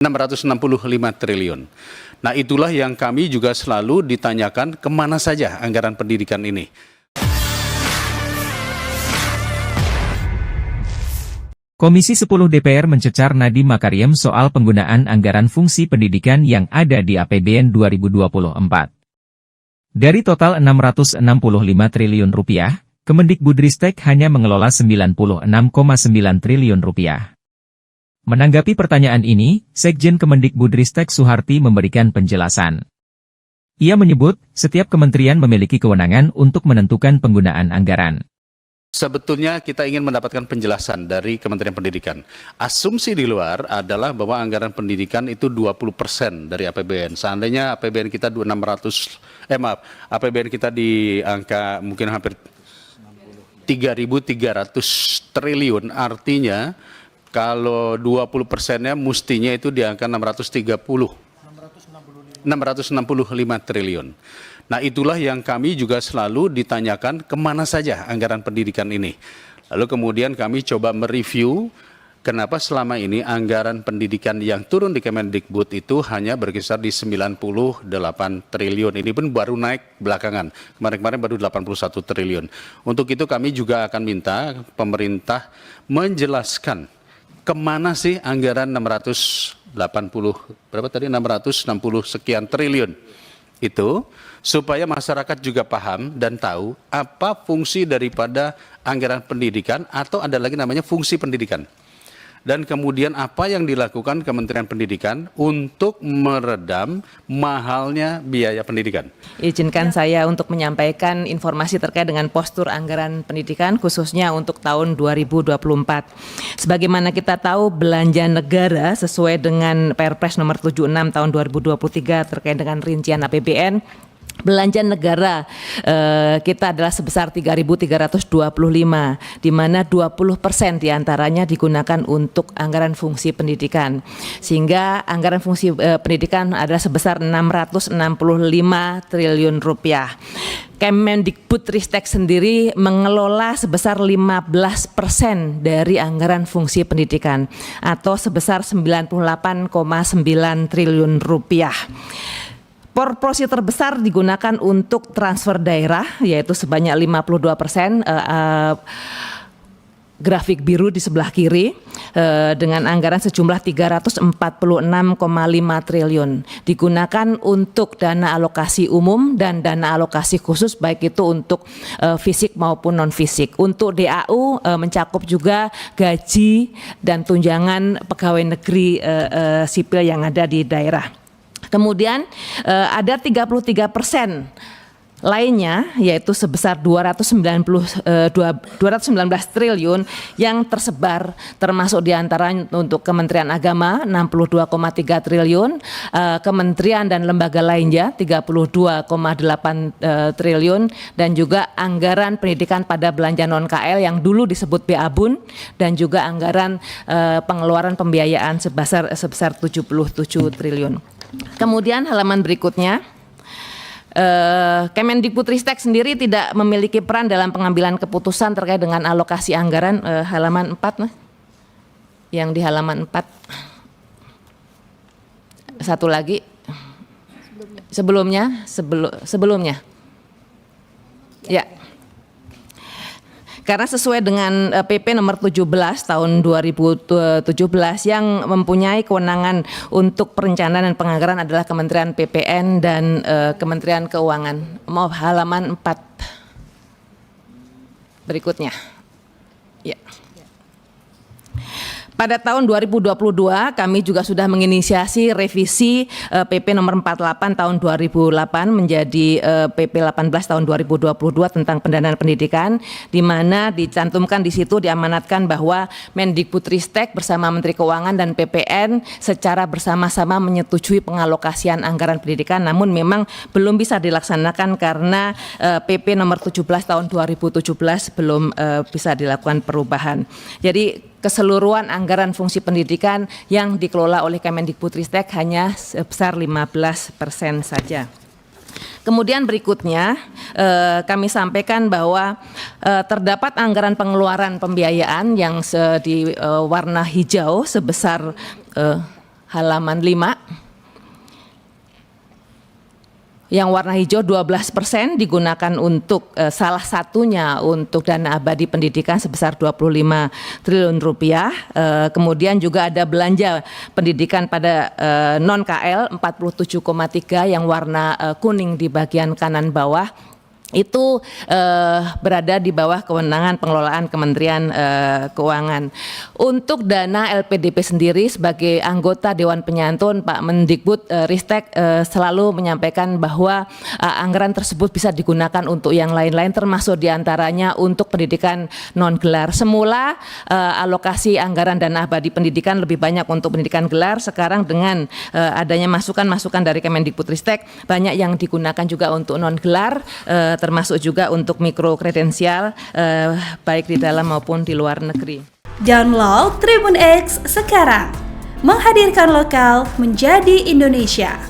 665 triliun. Nah, itulah yang kami juga selalu ditanyakan kemana saja anggaran pendidikan ini. Komisi 10 DPR mencecar Nadiem Makarim soal penggunaan anggaran fungsi pendidikan yang ada di APBN 2024. Dari total 665 triliun rupiah, Kemendikbudristek hanya mengelola 96,9 triliun rupiah. Menanggapi pertanyaan ini, Sekjen Kemendikbudristek Suharti memberikan penjelasan. Ia menyebut, setiap kementerian memiliki kewenangan untuk menentukan penggunaan anggaran. Sebetulnya kita ingin mendapatkan penjelasan dari Kementerian Pendidikan. Asumsi di luar adalah bahwa anggaran pendidikan itu 20% dari APBN. Seandainya APBN kita APBN kita di angka mungkin hampir 3.300 triliun, artinya kalau 20%-nya mestinya itu di angka 665 triliun. Nah, itulah yang kami juga selalu ditanyakan kemana saja anggaran pendidikan ini. Lalu kemudian kami coba mereview kenapa selama ini anggaran pendidikan yang turun di Kemendikbud itu hanya berkisar di 98 triliun. Ini pun baru naik belakangan. Kemarin-kemarin baru 81 triliun. Untuk itu kami juga akan minta pemerintah menjelaskan kemana sih anggaran 660 sekian triliun itu, supaya masyarakat juga paham dan tahu apa fungsi daripada anggaran pendidikan, atau ada lagi namanya fungsi pendidikan. Dan kemudian apa yang dilakukan Kementerian Pendidikan untuk meredam mahalnya biaya pendidikan. Izinkan saya untuk menyampaikan informasi terkait dengan postur anggaran pendidikan khususnya untuk tahun 2024. Sebagaimana kita tahu, belanja negara sesuai dengan Perpres nomor 76 tahun 2023 terkait dengan rincian APBN, belanja negara kita adalah sebesar 3.325, di mana 20% diantaranya digunakan untuk anggaran fungsi pendidikan. Sehingga anggaran fungsi pendidikan adalah sebesar 665 triliun rupiah. Kemendikbudristek sendiri mengelola sebesar 15% dari anggaran fungsi pendidikan atau sebesar 98,9 triliun rupiah. Porsi terbesar digunakan untuk transfer daerah, yaitu sebanyak 52%, grafik biru di sebelah kiri, dengan anggaran sejumlah 346,5 triliun. Digunakan untuk dana alokasi umum dan dana alokasi khusus, baik itu untuk fisik maupun non-fisik. Untuk DAU mencakup juga gaji dan tunjangan pegawai negeri sipil yang ada di daerah. Kemudian ada 33% lainnya, yaitu sebesar 219 triliun yang tersebar, termasuk diantaranya untuk Kementerian Agama 62,3 triliun, kementerian dan lembaga lainnya 32,8 triliun, dan juga anggaran pendidikan pada belanja non-KL yang dulu disebut BABUN, dan juga anggaran pengeluaran pembiayaan sebesar 77 triliun. Kemudian halaman berikutnya, Kemendikbudristek sendiri tidak memiliki peran dalam pengambilan keputusan terkait dengan alokasi anggaran, halaman 4, yang di halaman 4. Satu lagi, sebelumnya. Ya. Karena sesuai dengan PP nomor 17 tahun 2017 yang mempunyai kewenangan untuk perencanaan dan penganggaran adalah Kementerian PPN dan Kementerian Keuangan. Maaf, halaman 4 berikutnya. Ya. Pada tahun 2022 kami juga sudah menginisiasi revisi PP nomor 48 tahun 2008 menjadi PP 18 tahun 2022 tentang pendanaan pendidikan, di mana dicantumkan di situ, diamanatkan bahwa Mendikbudristek bersama Menteri Keuangan dan PPN secara bersama-sama menyetujui pengalokasian anggaran pendidikan, namun memang belum bisa dilaksanakan karena PP nomor 17 tahun 2017 belum bisa dilakukan perubahan. Jadi keseluruhan anggaran fungsi pendidikan yang dikelola oleh Kemendikbudristek hanya sebesar 15% saja. Kemudian berikutnya kami sampaikan bahwa terdapat anggaran pengeluaran pembiayaan yang di warna hijau sebesar halaman 5. Yang warna hijau 12% digunakan untuk salah satunya untuk dana abadi pendidikan sebesar 25 triliun rupiah. Kemudian juga ada belanja pendidikan pada non-KL 47,3 yang warna kuning di bagian kanan bawah. Itu berada di bawah kewenangan pengelolaan Kementerian Keuangan. Untuk dana LPDP sendiri sebagai anggota Dewan Penyantun, Pak Mendikbud Ristek selalu menyampaikan bahwa anggaran tersebut bisa digunakan untuk yang lain-lain, termasuk diantaranya untuk pendidikan non-gelar. Semula alokasi anggaran dana abadi pendidikan lebih banyak untuk pendidikan gelar, sekarang dengan adanya masukan-masukan dari Kemendikbud Ristek, banyak yang digunakan juga untuk non-gelar, termasuk juga untuk mikro kredensial baik di dalam maupun di luar negeri. Download Tribun X sekarang, menghadirkan lokal menjadi Indonesia.